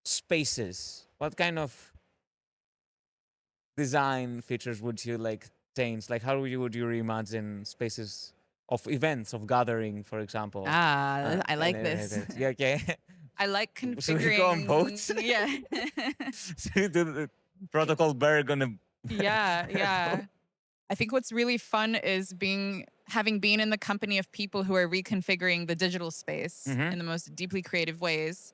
spaces, what kind of design features would you like change? Like, how would you reimagine spaces of events, of gathering, for example?
I like this.
Yeah, okay.
I like
So we go on
configuring.
boats?
Yeah.
So you do the ProtocolBerg on a
Yeah. I think what's really fun is having been in the company of people who are reconfiguring the digital space
Mhm.
in the most deeply creative ways.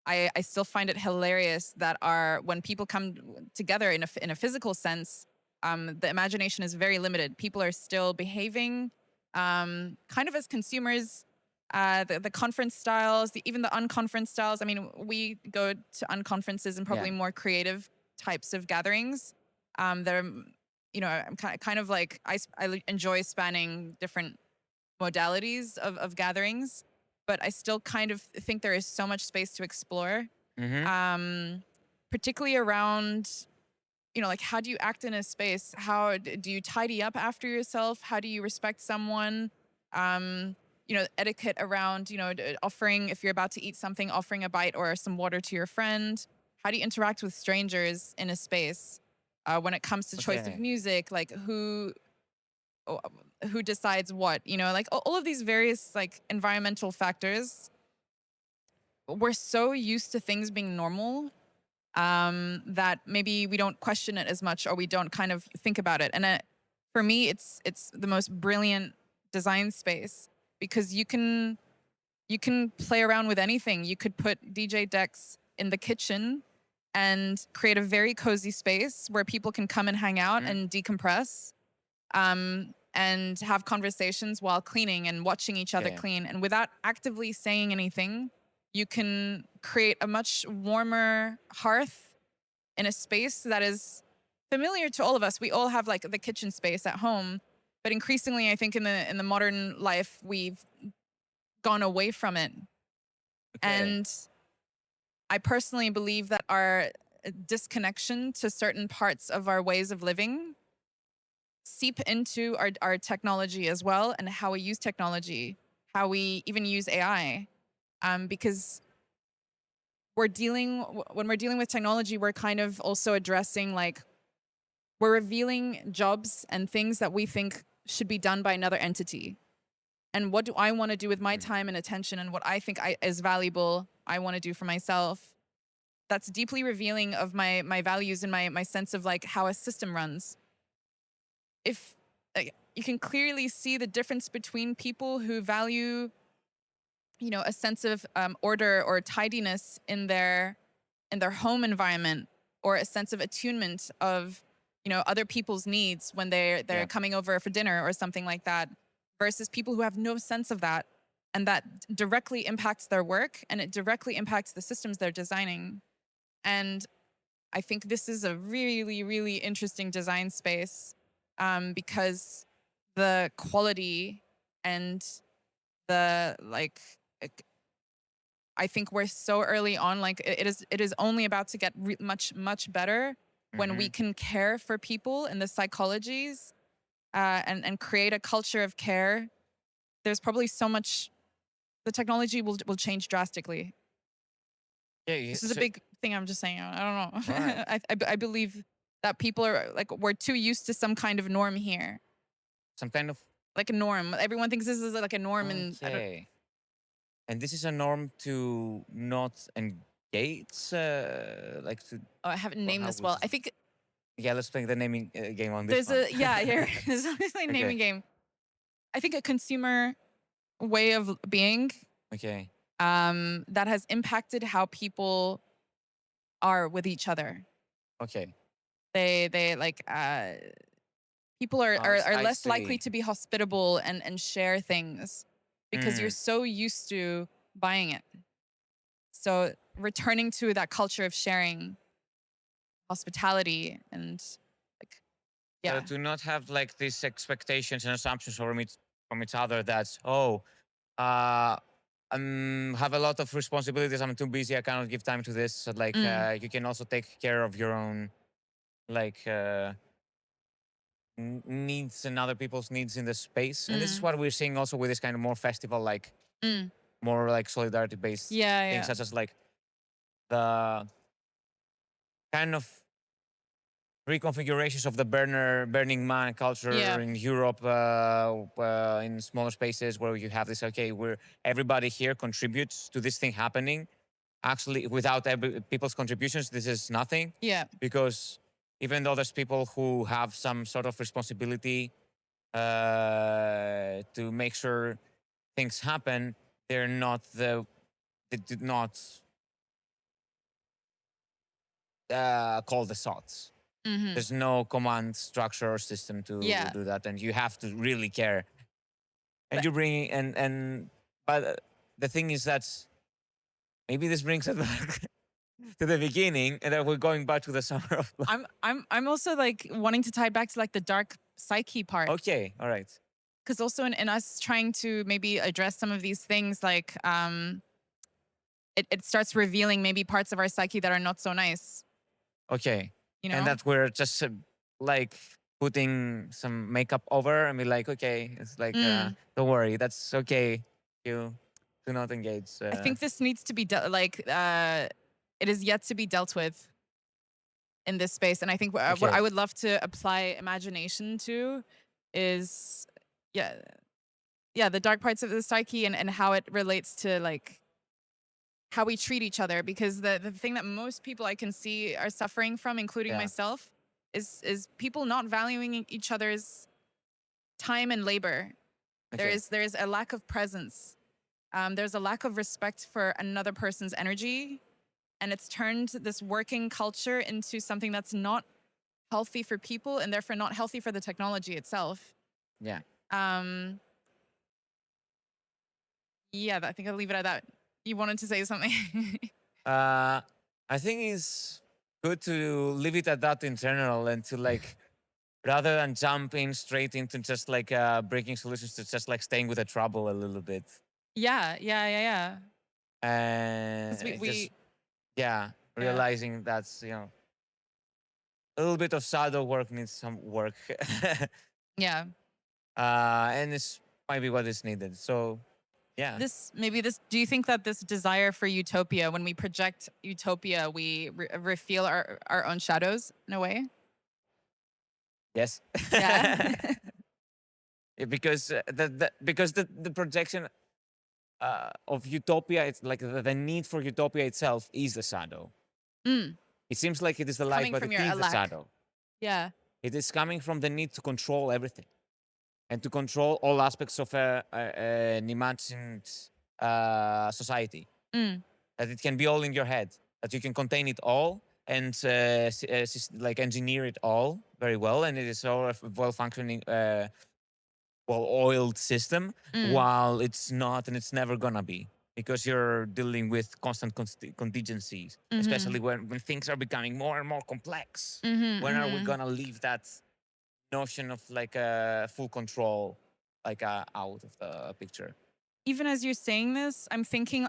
I still find it hilarious that when people come together in a physical sense, the imagination is very limited. People are still behaving kind of as consumers. The conference styles, even the unconference styles. I mean, we go to unconferences and probably
Yeah.
more creative types of gatherings. They're, I'm kind of like I enjoy spanning different modalities of gatherings, but I still kind of think there is so much space to explore,
Mhm.
particularly around, like how do you act in a space? How do you tidy up after yourself? How do you respect someone? Etiquette around, offering, if you're about to eat something, offering a bite or some water to your friend. How do you interact with strangers in a space? When it comes to choice of
Okay.
music, like oh, who decides what, like all of these various like environmental factors. We're so used to things being normal that maybe we don't question it as much, or we don't kind of think about it. And for me, it's the most brilliant design space because you can play around with anything. You could put DJ decks in the kitchen and create a very cozy space where people can come and hang out
Mhm.
and decompress, and have conversations while cleaning and watching each other
Okay.
clean. And without actively saying anything, you can create a much warmer hearth in a space that is familiar to all of us. We all have like the kitchen space at home, but increasingly, I think in the modern life, we've gone away from it.
Okay.
And I personally believe that our disconnection to certain parts of our ways of living seep into our technology as well, and how we use technology, how we even use AI. Because when we're dealing with technology, we're kind of also addressing like we're revealing jobs and things that we think should be done by another entity. And what do I want to do with my time and attention, and what I think is valuable, I want to do for myself. That's deeply revealing of my values and my sense of like how a system runs. If you can clearly see the difference between people who value, a sense of order or tidiness in their home environment, or a sense of attunement of, other people's needs when they're
Yeah.
coming over for dinner or something like that, versus people who have no sense of that, and that directly impacts their work and it directly impacts the systems they're designing. And I think this is a really, really interesting design space, because the quality and the like, I think we're so early on. Like it is only about to get much, much better when we
Mhm.
can care for people and the psychologies, and create a culture of care. There's probably so much. The technology will change drastically.
Yeah.
This is a
So,
big thing. I'm just saying. I don't know.
all right.
I believe that people are like, we're too used to some kind of norm here,
Some kind of
like a norm. Everyone thinks this is like a norm, and I don't.
okay. And this is a norm to not engage, like to.
Oh, I haven't
Well,
named
how
this
would
well.
you?
I think
Yeah, let's play the naming game on this
there's
one.
a yeah. Here, there's obviously a
Okay.
naming game. I think a consumer way of being,
Okay.
that has impacted how people are with each other.
Okay.
They like people are,
I,
are
s-
are
I
less likely
see.
to be hospitable and share things because you're
Mm.
so used to buying it. So returning to that culture of sharing, hospitality, and like,
So
yeah.
to not have like these expectations and assumptions from each other. That's uh, have a lot of responsibilities. I'm too busy. I cannot give time to this. So like
Mm,
you can also take care of your own like needs and other people's needs in the space. And this is
mm,
what we're seeing also with this kind of more festival, like
mm.
more like solidarity based
Yeah,
things,
yeah.
such as like the kind of reconfigurations of the Burning Man culture
Yeah.
in Europe, in smaller spaces where you have this, okay, where everybody here contributes to this thing happening. actually without people's contributions, this is nothing.
Yeah.
Because even though there's people who have some sort of responsibility to make sure things happen, they're not they did not call the shots.
Mm-hmm.
There's no command structure or system to
Yeah.
do that, and you have to really care. And
But-
you bring but the thing is that maybe this brings us back to the beginning, and then we're going back to the summer of life.
I'm also like wanting to tie back to like the dark psyche part.
Okay, all right.
Because also in us trying to maybe address some of these things, like it starts revealing maybe parts of our psyche that are not so nice.
Okay.
You know?
And that we're just like putting some makeup over and be like, okay, it's like, don't worry, that's okay. You do not engage.
I think this needs to be it is yet to be dealt with in this space. And I think what
Okay.
I would love to apply imagination to is, the dark parts of the psyche and how it relates to like how we treat each other. Because the thing that most people I can see are suffering from, including
Yeah.
myself, is people not valuing each other's time and labor.
Okay.
There is a lack of presence. There's a lack of respect for another person's energy, and it's turned this working culture into something that's not healthy for people and therefore not healthy for the technology itself.
Yeah.
I think I'll leave it at that. You wanted to say something?
I think it's good to leave it at that in general and to like, rather than jumping straight into just like breaking solutions, to just like staying with the trouble a little bit.
Yeah.
And
'Cause we
realizing that's, a little bit of shadow work needs some work.
yeah.
And this might be what is needed. So, yeah.
Do you think that this desire for utopia, when we project utopia, we reveal our own shadows in a way?
Yes.
Yeah.
Yeah, because the projection of utopia, it's like the need for utopia itself is the shadow.
Mm.
It seems like it is the light,
Coming
but
from
it
your
is the
lack.
shadow.
Yeah.
It is coming from the need to control everything and to control all aspects of an imagined society.
Mm.
That it can be all in your head, that you can contain it all and like engineer it all very well, and it is all a well-functioning, well-oiled system,
Mm.
while it's not, and it's never gonna be, because you're dealing with constant contingencies, especially when things are becoming more and more complex. When are we gonna leave that notion of like full control like out of the picture?
Even as you're saying this, I'm thinking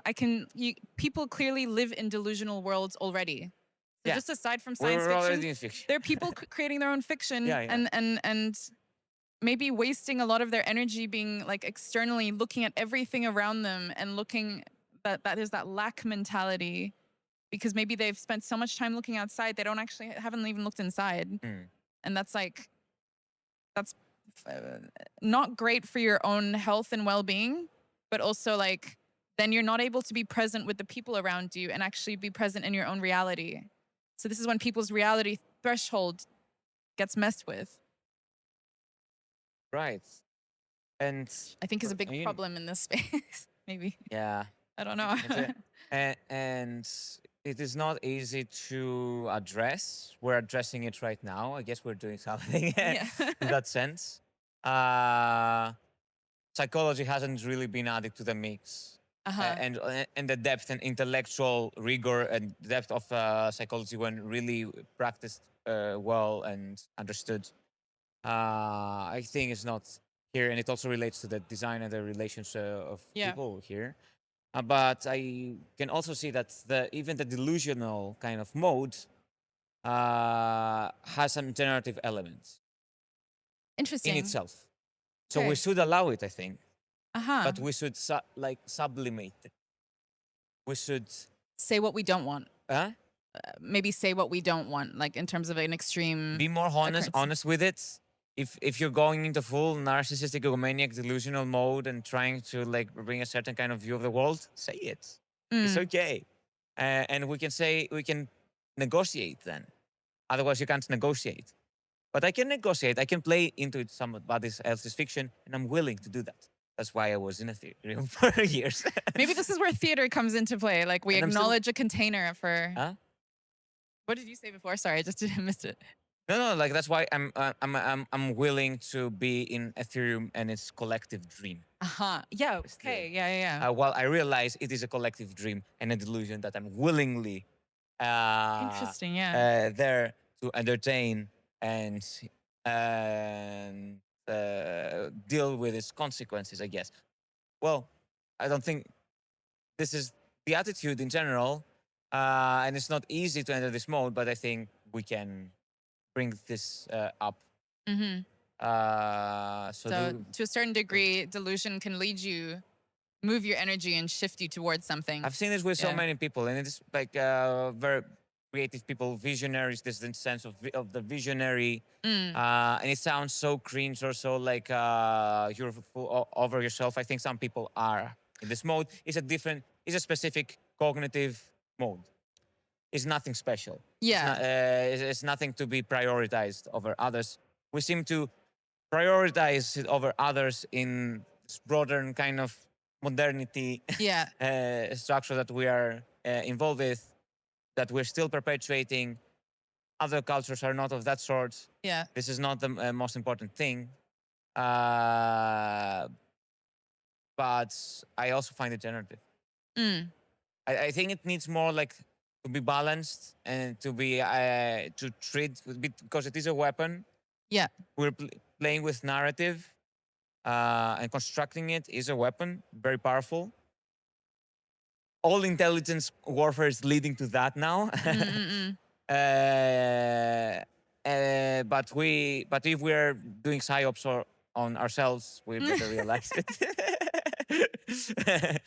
people clearly live in delusional worlds already. So
Yeah.
just aside from science
We're
fiction,
already in fiction.
there are people creating their own fiction
Yeah.
and maybe wasting a lot of their energy being like externally looking at everything around them and looking that there's that lack mentality, because maybe they've spent so much time looking outside they haven't even looked inside. And that's not great for your own health and well-being, but also like then you're not able to be present with the people around you and actually be present in your own reality. So this is when people's reality threshold gets messed with.
Right. And
I think is a big
I mean,
problem in this space. Maybe.
yeah.
I don't know.
And it is not easy to address. We're addressing it right now. I guess we're doing something
Yeah.
in that sense. Psychology hasn't really been added to the mix. And the depth and intellectual rigor and depth of psychology, when really practiced well and understood, I think it's not here. And it also relates to the design and the relations of people here. But I can also see that even the delusional kind of mode has some generative elements
Interesting.
in itself. So we
Okay.
should allow it, I think.
But
But we should sublimate it. We should
say what we don't want.
huh?
Maybe say what we don't want, like in terms of an extreme.
Be more
occurrence.
honest with it. If you're going into full narcissistic, egomaniac, delusional mode and trying to like bring a certain kind of view of the world, say it. It's okay. and we can say we can negotiate then. Otherwise, you can't negotiate. But I can negotiate. I can play into it somebody else's fiction, and I'm willing to do that. That's why I was in Ethereum for years.
Maybe this is where theater comes into play. Like we
And I'm still-
acknowledge a container for.
Huh?
What did you say before? Sorry, I just missed it.
No, like that's why I'm willing to be in Ethereum and its collective dream.
Yeah.
It's the-
Okay. Yeah.
While I realize it is a collective dream and a delusion that I'm willingly
Interesting. Yeah.
there to entertain and deal with its consequences, I guess. Well, I don't think this is the attitude in general, and it's not easy to enter this mode, but I think we can bring this up.
Mm-hmm.
So
So to a certain degree, delusion can lead you, move your energy, and shift you towards something.
I've seen this with so
Yeah.
many people, and it's like very creative people, visionaries. There's the sense of the visionary, and it sounds so cringe or so like you're over yourself. I think some people are in this mode. It's a specific cognitive mode. It's nothing special.
Yeah.
It's nothing to be prioritized over others. We seem to prioritize it over others in this broader kind of modernity
Yeah.
structure that we are involved with, that we're still perpetuating. Other cultures are not of that sort.
Yeah.
This is not the most important thing. But I also find it generative.
Mm.
I think it needs more like to be balanced and to be to treat because it is a weapon.
Yeah.
We're playing with narrative, and constructing it is a weapon, very powerful. All intelligence warfare is leading to that now. But if we're doing psyops on ourselves, we better realize it.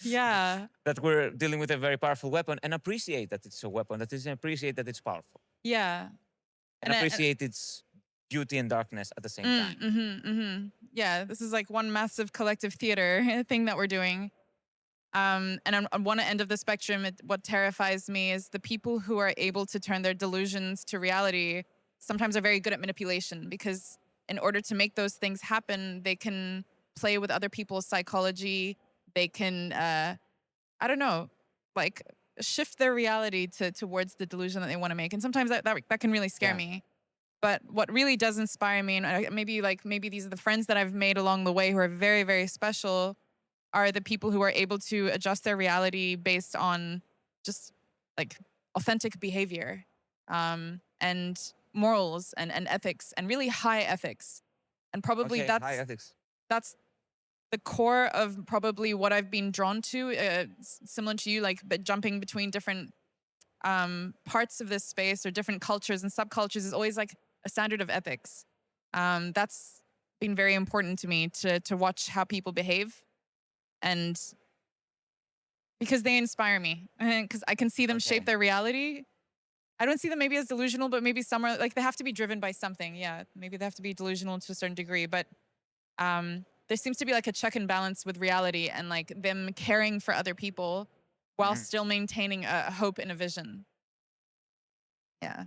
Yeah.
That we're dealing with a very powerful weapon and appreciate that it's a weapon. That is, appreciate that it's powerful.
Yeah.
And appreciate its beauty and darkness at the same time.
Yeah, this is like one massive collective theater thing that we're doing. And on one end of the spectrum, what terrifies me is the people who are able to turn their delusions to reality sometimes are very good at manipulation, because in order to make those things happen, they can play with other people's psychology. They can, I don't know, like shift their reality towards the delusion that they want to make. And sometimes that can really scare me. But what really does inspire me, and maybe these are the friends that I've made along the way who are very, very special, are the people who are able to adjust their reality based on just like authentic behavior, and morals and ethics, and really high ethics. And probably
Okay, high ethics.
that's the core of probably what I've been drawn to, similar to you, like but jumping between different parts of this space or different cultures and subcultures is always like a standard of ethics. That's been very important to me to watch how people behave, and because they inspire me, because I can see them shape their reality. I don't see them maybe as delusional, but maybe somewhere like they have to be driven by something. Yeah, maybe they have to be delusional to a certain degree, but there seems to be like a check and balance with reality and like them caring for other people while still maintaining a hope and a vision. Yeah.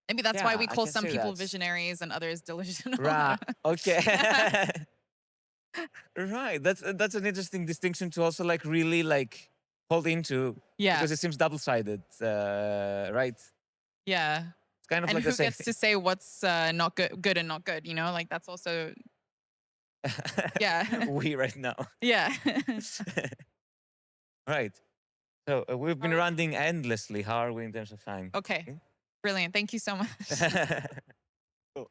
Maybe that's why
Yeah,
we
I
call
can
some
see
people
that.
visionaries and others delusional.
Right. Okay. Right. That's an interesting distinction to also like really like hold into.
Yeah.
Because it seems double-sided, right?
Yeah.
It's kind of
And
like
who
the same
gets to say what's not good and not good, you know? Like that's also, yeah.
we right now.
Yeah.
Right. So we've been running endlessly. How are we in terms of time?
Okay. Brilliant. Thank you so much.
Cool.